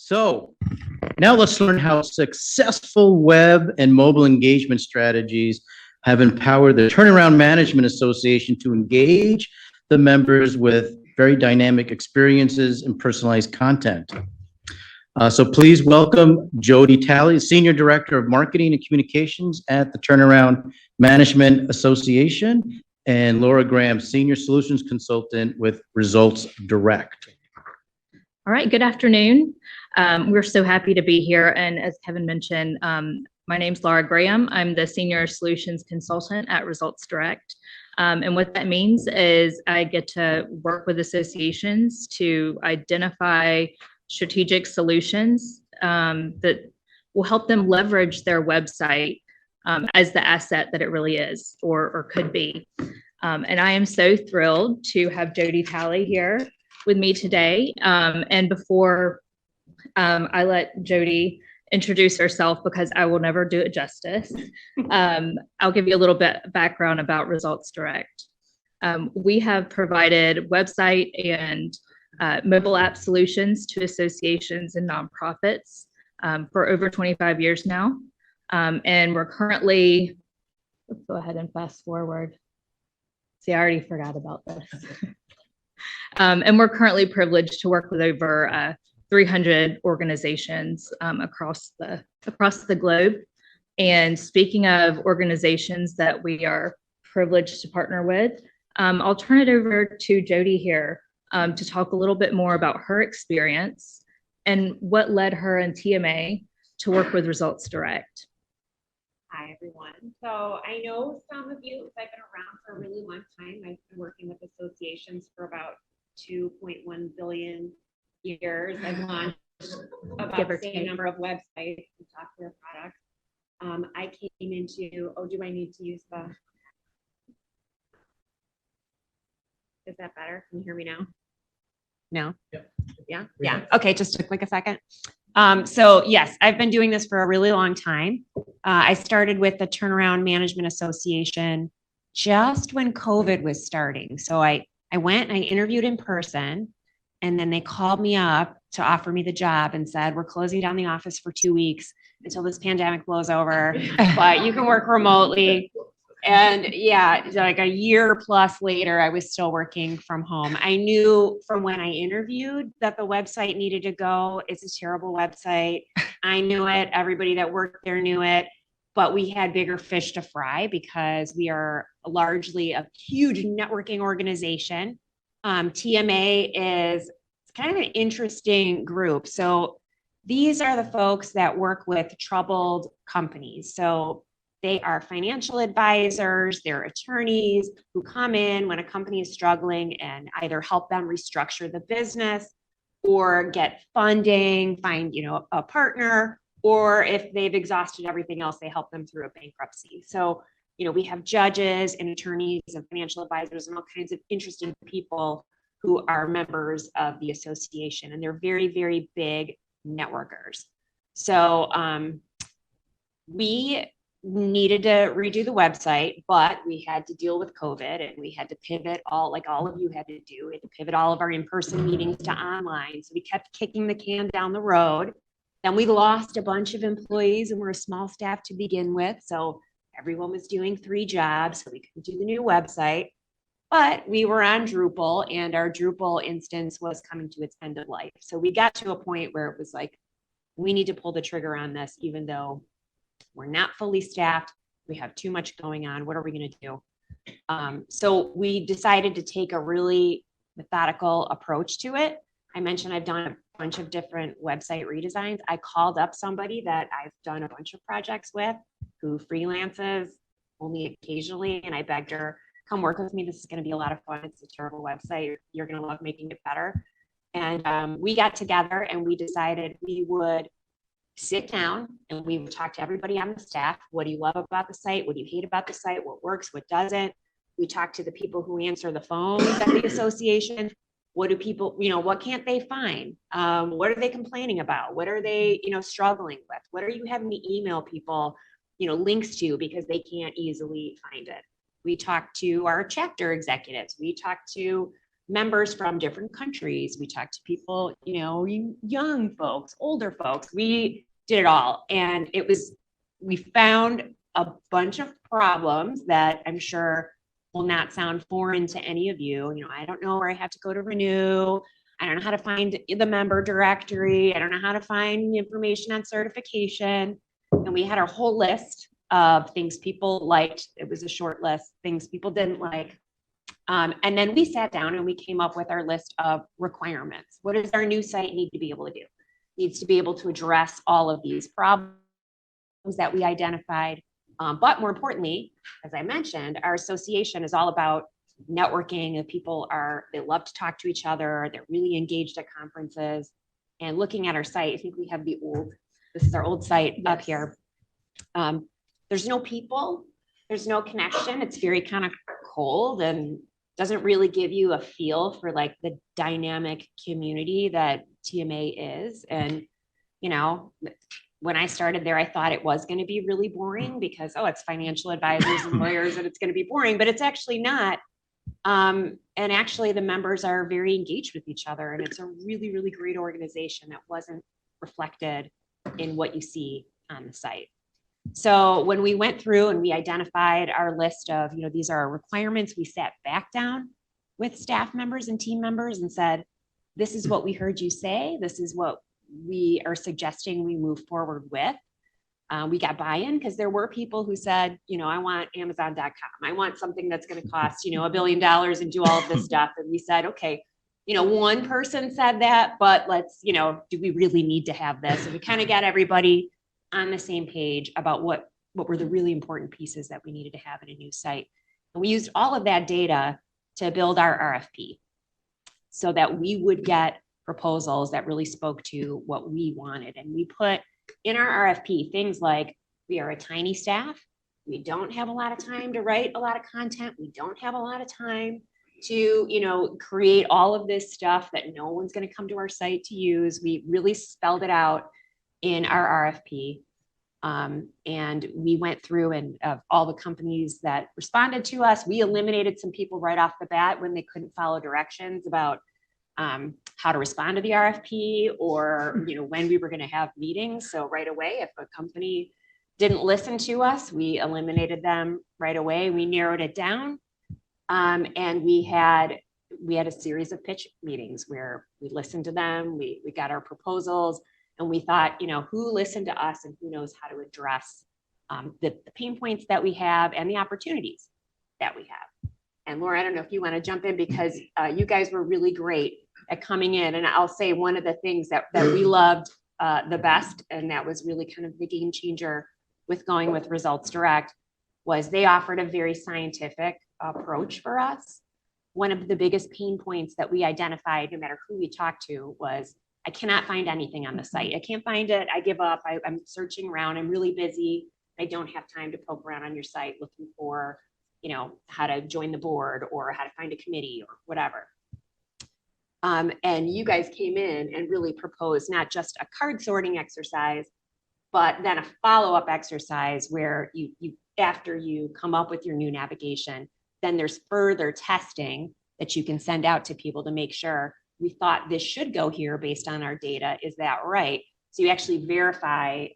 So now let's learn how successful web and mobile engagement strategies have empowered the Turnaround Management Association to engage the members with very dynamic experiences and personalized content. So please welcome Jodi Talley, Senior Director of Marketing and Communications at the Turnaround Management Association, and Laura Graham, Senior Solutions Consultant with Results Direct. All right, good afternoon. We're so happy to be here. And as Kevin mentioned, my name's Laura Graham. I'm the Senior Solutions Consultant at Results Direct. And what that means is I get to work with associations to identify strategic solutions that will help them leverage their website as the asset that it really is or could be. And I am so thrilled to have Jodi Talley here with me today. And before I let Jodi introduce herself, because I will never do it justice, I'll give you a little bit of background about Results Direct. We have provided website and mobile app solutions to associations and nonprofits for over 25 years now. And we're currently, let's go ahead and fast forward. See, I already forgot about this. And we're currently privileged to work with over 300 organizations across the globe. And speaking of organizations that we are privileged to partner with, I'll turn it over to Jodi here to talk a little bit more about her experience and what led her and TMA to work with Results Direct. Hi, everyone. So I know some of you, I've been around for a really long time. I've been working with associations for about 2.1 billion years. I've launched about the same number of websites and software products. I came into, do I need to use the, is that better? Can you hear me now? No? Yeah. Okay, just took like a second. So yes, I've been doing this for a really long time. I started with the Turnaround Management Association just when COVID was starting. So I went and I interviewed in person, and then they called me up to offer me the job and said, we're closing down the office for 2 weeks until this pandemic blows over, but you can work remotely. And yeah, like a year plus later, I was still working from home. I knew from when I interviewed that the website needed to go. It's a terrible website. I knew it. Everybody that worked there knew it. But we had bigger fish to fry because we are largely a huge networking organization. TMA is kind of an interesting group. So these are the folks that work with troubled companies. So they are financial advisors, they're attorneys who come in when a company is struggling and either help them restructure the business or get funding, find, a partner, or if they've exhausted everything else, they help them through a bankruptcy. So, we have judges and attorneys and financial advisors and all kinds of interesting people who are members of the association, and they're very, very big networkers. So we needed to redo the website, but we had to deal with COVID and we had to pivot all of you had to do. We had to pivot all of our in-person meetings to online. So we kept kicking the can down the road. Then we lost a bunch of employees and we're a small staff to begin with. So everyone was doing 3 jobs. So we couldn't do the new website, but we were on Drupal and our Drupal instance was coming to its end of life. So we got to a point where it was like, we need to pull the trigger on this, even though we're not fully staffed. We have too much going on. What are we going to do? So we decided to take a really methodical approach to it. I mentioned I've done a bunch of different website redesigns. I called up somebody that I've done a bunch of projects with who freelances only occasionally. And I begged her, come work with me. This is going to be a lot of fun. It's a terrible website. You're going to love making it better. And we got together and we decided we would sit down and we would talk to everybody on the staff. What do you love about the site? What do you hate about the site? What works? What doesn't? We talk to the people who answer the phones at the association. What do people, what can't they find? What are they complaining about? What are they, struggling with? What are you having to email people, links to because they can't easily find it? We talk to our chapter executives. We talk to members from different countries. We talked to people, young folks, older folks. We did it all. And we found a bunch of problems that I'm sure will not sound foreign to any of you. I don't know where I have to go to renew. I don't know how to find the member directory. I don't know how to find information on certification. And we had our whole list of things people liked. It was a short list, things people didn't like. And then we sat down and we came up with our list of requirements. What does our new site need to be able to do? It needs to be able to address all of these problems that we identified. But more importantly, as I mentioned, our association is all about networking. And they love to talk to each other. They're really engaged at conferences. And looking at our site, I think we have this is our old site up here. There's no people, there's no connection. It's very kind of cold and doesn't really give you a feel for like the dynamic community that TMA is. And, when I started there, I thought it was going to be really boring because, it's financial advisors and lawyers and it's going to be boring, but it's actually not. And actually the members are very engaged with each other, and it's a really, really great organization that wasn't reflected in what you see on the site. So when we went through and we identified our list of, these are our requirements, we sat back down with staff members and team members and said, this is what we heard you say. This is what we are suggesting we move forward with. We got buy-in because there were people who said, I want Amazon.com. I want something that's going to cost, $1 billion and do all of this stuff. And we said, okay, one person said that, but let's, do we really need to have this? And we kind of got everybody on the same page about what were the really important pieces that we needed to have in a new site. And we used all of that data to build our RFP so that we would get proposals that really spoke to what we wanted. And we put in our RFP things like, we are a tiny staff. We don't have a lot of time to write a lot of content. We don't have a lot of time to, create all of this stuff that no one's going to come to our site to use. We really spelled it out in our RFP. And we went through and of all the companies that responded to us, we eliminated some people right off the bat when they couldn't follow directions about how to respond to the RFP or, when we were going to have meetings. So right away, if a company didn't listen to us, we eliminated them right away. We narrowed it down. And we had a series of pitch meetings where we listened to them. We got our proposals. And we thought, who listened to us and who knows how to address the pain points that we have and the opportunities that we have. And Laura, I don't know if you want to jump in because you guys were really great at coming in. And I'll say one of the things that we loved the best, and that was really kind of the game changer with going with Results Direct, was they offered a very scientific approach for us. One of the biggest pain points that we identified, no matter who we talked to, was I cannot find anything on the site. I can't find it. I give up. I'm searching around. I'm really busy. I don't have time to poke around on your site looking for, how to join the board or how to find a committee or whatever. And you guys came in and really proposed not just a card sorting exercise, but then a follow-up exercise where you after you come up with your new navigation, then there's further testing that you can send out to people to make sure we thought this should go here based on our data. Is that right? So you actually verify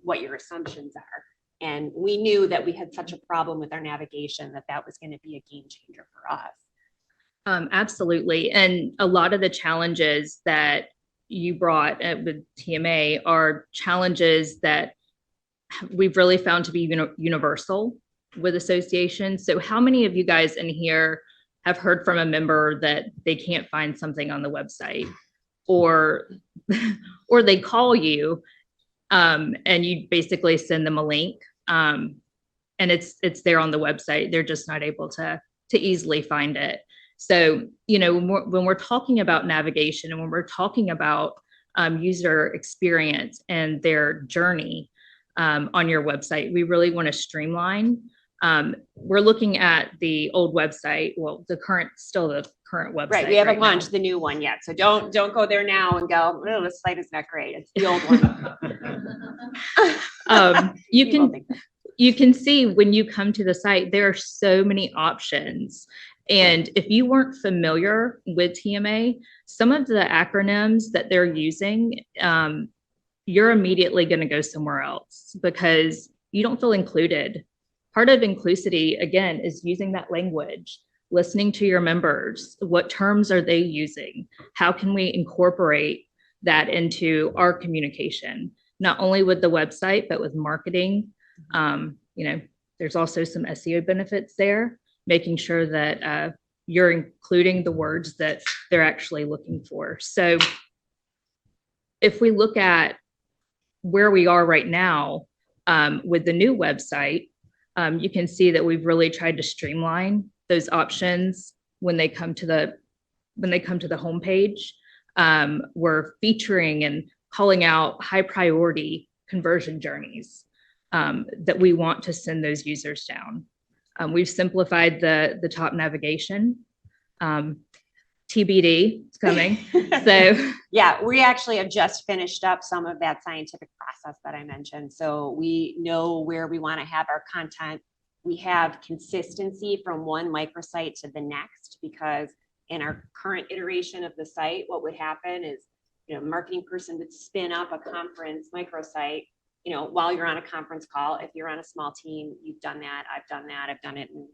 what your assumptions are. And we knew that we had such a problem with our navigation that was going to be a game changer for us. Absolutely. And a lot of the challenges that you brought with TMA are challenges that we've really found to be universal with associations. So how many of you guys in here have heard from a member that they can't find something on the website, or they call you and you basically send them a link and it's there on the website. They're just not able to easily find it. So, when we're talking about navigation and when we're talking about user experience and their journey on your website, we really want to streamline. We're looking at the old website, the current website. Right, we haven't launched the new one yet, so don't go there now and go, oh, this site is not great. It's the old one. You can see when you come to the site, there are so many options And if you weren't familiar with TMA, some of the acronyms that they're using, you're immediately going to go somewhere else because you don't feel included. Part of inclusivity, again, is using that language, listening to your members. What terms are they using? How can we incorporate that into our communication, not only with the website, but with marketing? There's also some SEO benefits there, making sure that you're including the words that they're actually looking for. So if we look at where we are right now with the new website, you can see that we've really tried to streamline those options when they come to the homepage. We're featuring and calling out high priority conversion journeys that we want to send those users down. We've simplified the top navigation. TBD, it's coming. So yeah, we actually have just finished up some of that scientific process that I mentioned. So we know where we want to have our content. We have consistency from one microsite to the next, because in our current iteration of the site, what would happen is, a marketing person would spin up a conference microsite, while you're on a conference call. If you're on a small team, you've done that. I've done it. And,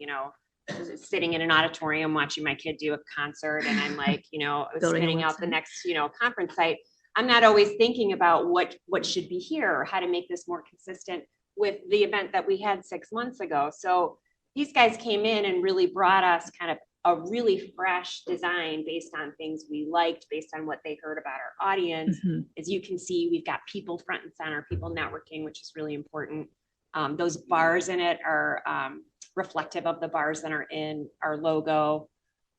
sitting in an auditorium watching my kid do a concert, and I'm like, spinning out the next, conference site. I'm not always thinking about what should be here or how to make this more consistent with the event that we had 6 months ago. So these guys came in and really brought us kind of a really fresh design based on things we liked, based on what they heard about our audience. Mm-hmm. As you can see, we've got people front and center, people networking, which is really important. Those bars in it are reflective of the bars that are in our logo.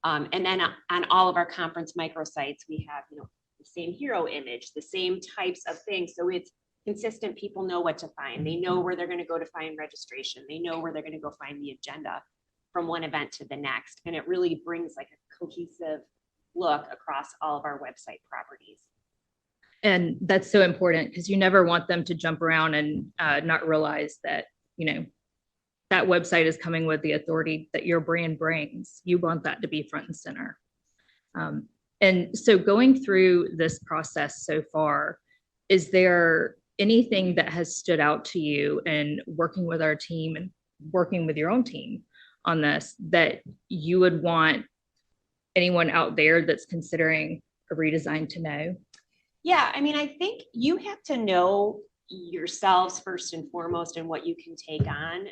And then on all of our conference microsites, we have, the same hero image, the same types of things. So it's consistent. People know what to find. They know where they're going to go to find registration. They know where they're going to go find the agenda from one event to the next. And it really brings like a cohesive look across all of our website properties. And that's so important, because you never want them to jump around and not realize that, that website is coming with the authority that your brand brings. You want that to be front and center. And so going through this process so far, is there anything that has stood out to you in working with our team and working with your own team on this that you would want anyone out there that's considering a redesign to know? Yeah, I mean, I think you have to know yourselves first and foremost and what you can take on.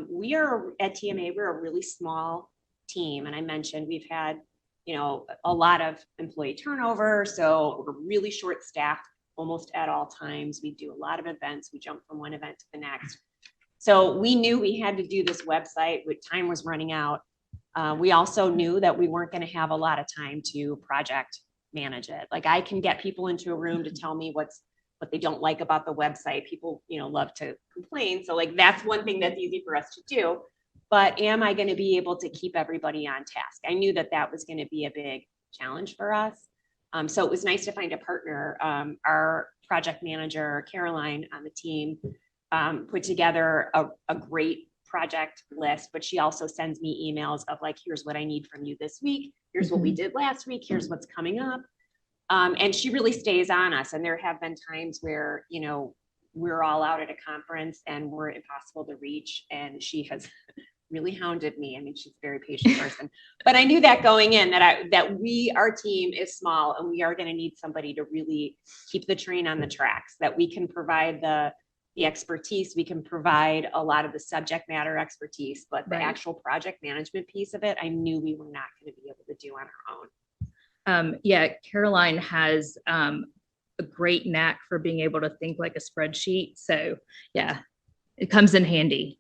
We are at TMA, we're a really small team. And I mentioned we've had, a lot of employee turnover. So we're really short staffed almost at all times. We do a lot of events. We jump from one event to the next. So we knew we had to do this website, with time was running out. We also knew that we weren't going to have a lot of time to project manage it. Like, I can get people into a room to tell me what they don't like about the website. People, love to complain. So like, that's one thing that's easy for us to do. But am I going to be able to keep everybody on task? I knew that was going to be a big challenge for us. So it was nice to find a partner. Our project manager, Caroline, on the team, put together a great project list, but she also sends me emails of like, here's what I need from you this week. Here's what we did last week. Here's what's coming up. And she really stays on us. And there have been times where, we're all out at a conference and we're impossible to reach. And she has really hounded me. I mean, she's a very patient person, but I knew that going in that our team is small and we are going to need somebody to really keep the train on the tracks, that we can provide the expertise, we can provide a lot of the subject matter expertise, but the actual project management piece of it, I knew we were not going to be able to do on our own. Yeah, Caroline has a great knack for being able to think like a spreadsheet. So yeah, it comes in handy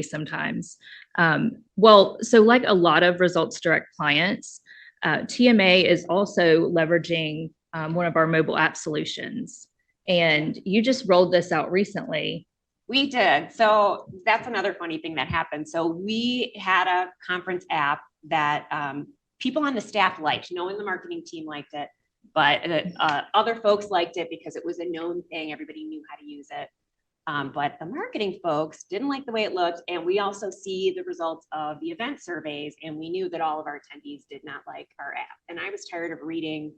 sometimes. So like a lot of Results Direct clients, TMA is also leveraging one of our mobile app solutions. And you just rolled this out recently. We did. So that's another funny thing that happened. So we had a conference app that people on the staff liked. No one in the marketing team liked it, but other folks liked it because it was a known thing. Everybody knew how to use it. But the marketing folks didn't like the way it looked. And we also see the results of the event surveys. And we knew that all of our attendees did not like our app. And I was tired of reading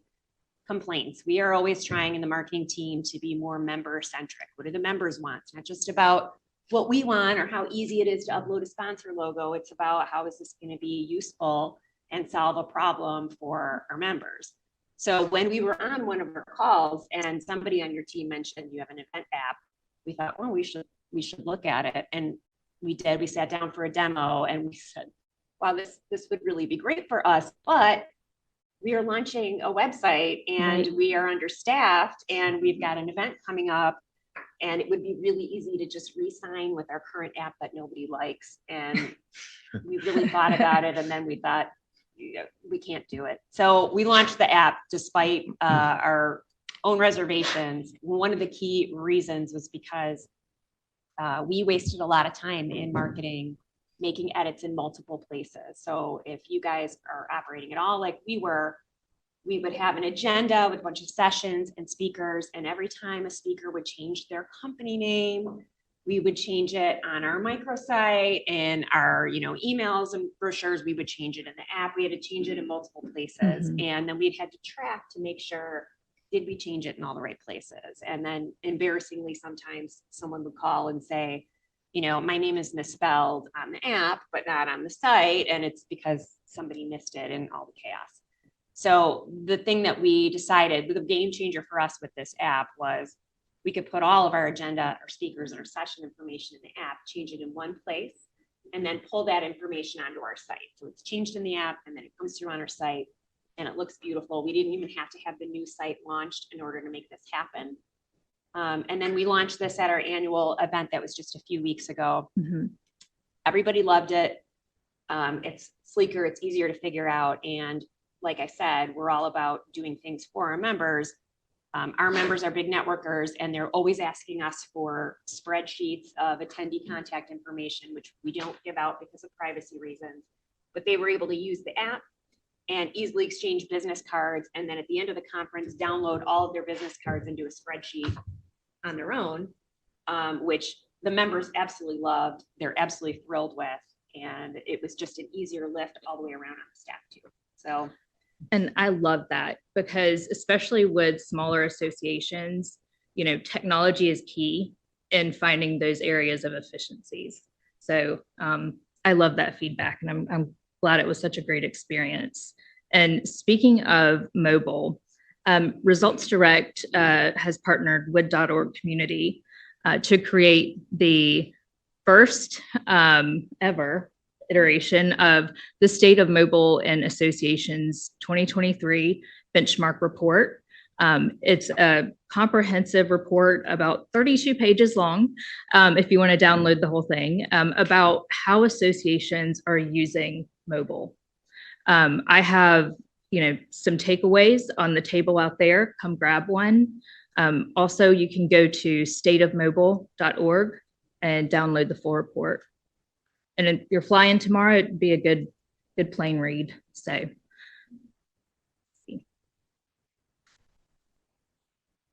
complaints. We are always trying in the marketing team to be more member centric. What do the members want? It's not just about what we want or how easy it is to upload a sponsor logo. It's about how is this going to be useful and solve a problem for our members. So when we were on one of our calls and somebody on your team mentioned you have an event app, we thought, well, we should look at it. And we did. We sat down for a demo and we said, wow, this would really be great for us, but we are launching a website and we are understaffed and we've got an event coming up, and it would be really easy to just re-sign with our current app that nobody likes. And we really thought about it, and then we thought, we can't do it. So we launched the app despite our own reservations. One of the key reasons was because we wasted a lot of time in marketing, making edits in multiple places. So if you guys are operating at all like we were, we would have an agenda with a bunch of sessions and speakers. And every time a speaker would change their company name, we would change it on our microsite and our, emails and brochures. We would change it in the app. We had to change it in multiple places. And then we had to track to make sure, did we change it in all the right places? And then embarrassingly, sometimes someone would call and say, my name is misspelled on the app, but not on the site. And it's because somebody missed it in all the chaos. So the thing that we decided, the game changer for us with this app was we could put all of our agenda, our speakers, and our session information in the app, change it in one place, and then pull that information onto our site. So it's changed in the app, and then it comes through on our site, and it looks beautiful. We didn't even have to have the new site launched in order to make this happen. And then we launched this at our annual event that was just a few weeks ago. Everybody loved it. It's sleeker, it's easier to figure out. And like I said, we're all about doing things for our members. Our members are big networkers, and they're always asking us for spreadsheets of attendee contact information, which we don't give out because of privacy reasons. But they were able to use the app and easily exchange business cards. And then at the end of the conference, download all of their business cards into a spreadsheet on their own, which the members absolutely loved. They're absolutely thrilled with. And it was just an easier lift all the way around on the staff too. So. And I love that because especially with smaller associations, technology is key in finding those areas of efficiencies. So I love that feedback, and I'm glad it was such a great experience. And speaking of mobile, Results Direct has partnered with .org community to create the first ever iteration of the State of Mobile and Associations 2023 benchmark report. It's a comprehensive report, about 32 pages long, if you want to download the whole thing, about how associations are using mobile. I have, some takeaways on the table out there. Come grab one. Also, you can go to stateofmobile.org and download the full report. And if you're flying tomorrow, it'd be a good plane read. So,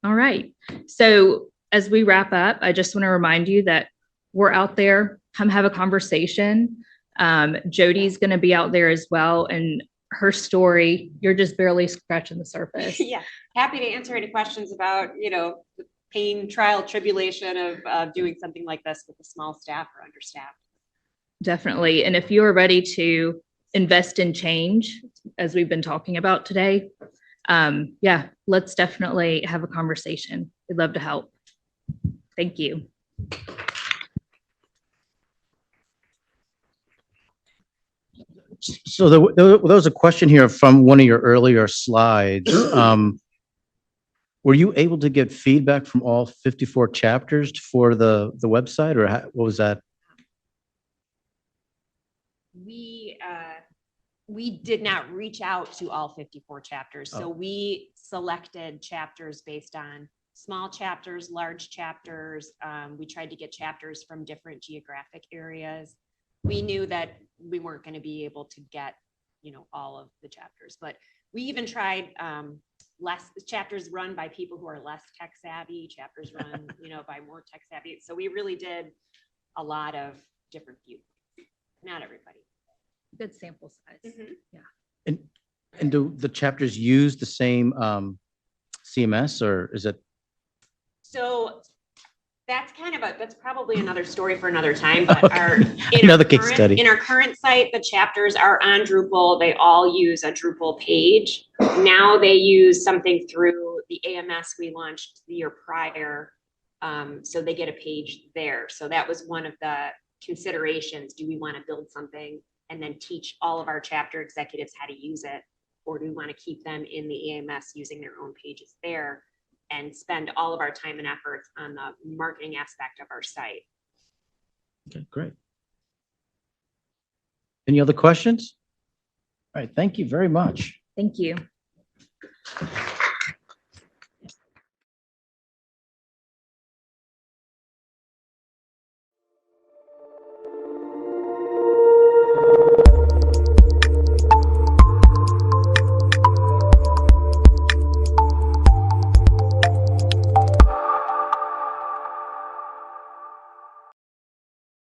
all right. So as we wrap up, I just want to remind you that we're out there. Come have a conversation. Jodi's going to be out there as well, and her story, you're just barely scratching the surface. Yeah, happy to answer any questions about the pain, trial, tribulation of doing something like this with a small staff or understaffed. Definitely. And if you are ready to invest in change, as we've been talking about today, let's definitely have a conversation. We'd love to help. Thank you. So there was a question here from one of your earlier slides. Were you able to get feedback from all 54 chapters for the website, or what was that? We did not reach out to all 54 chapters. So we selected chapters based on small chapters, large chapters. We tried to get chapters from different geographic areas. We knew that we weren't going to be able to get, all of the chapters, but we even tried chapters run by people who are less tech savvy, chapters run, by more tech savvy. So we really did a lot of different viewpoints. Not everybody. Good sample size. And do the chapters use the same CMS, or is it? So that's that's probably another story for another time, but Another case study. In our current site, the chapters are on Drupal. They all use a Drupal page. Now they use something through the AMS we launched the year prior. So they get a page there. So that was one of the considerations. Do we want to build something and then teach all of our chapter executives how to use it? Or do we want to keep them in the AMS using their own pages there and spend all of our time and efforts on the marketing aspect of our site? Okay, great. Any other questions? All right, thank you very much. Thank you.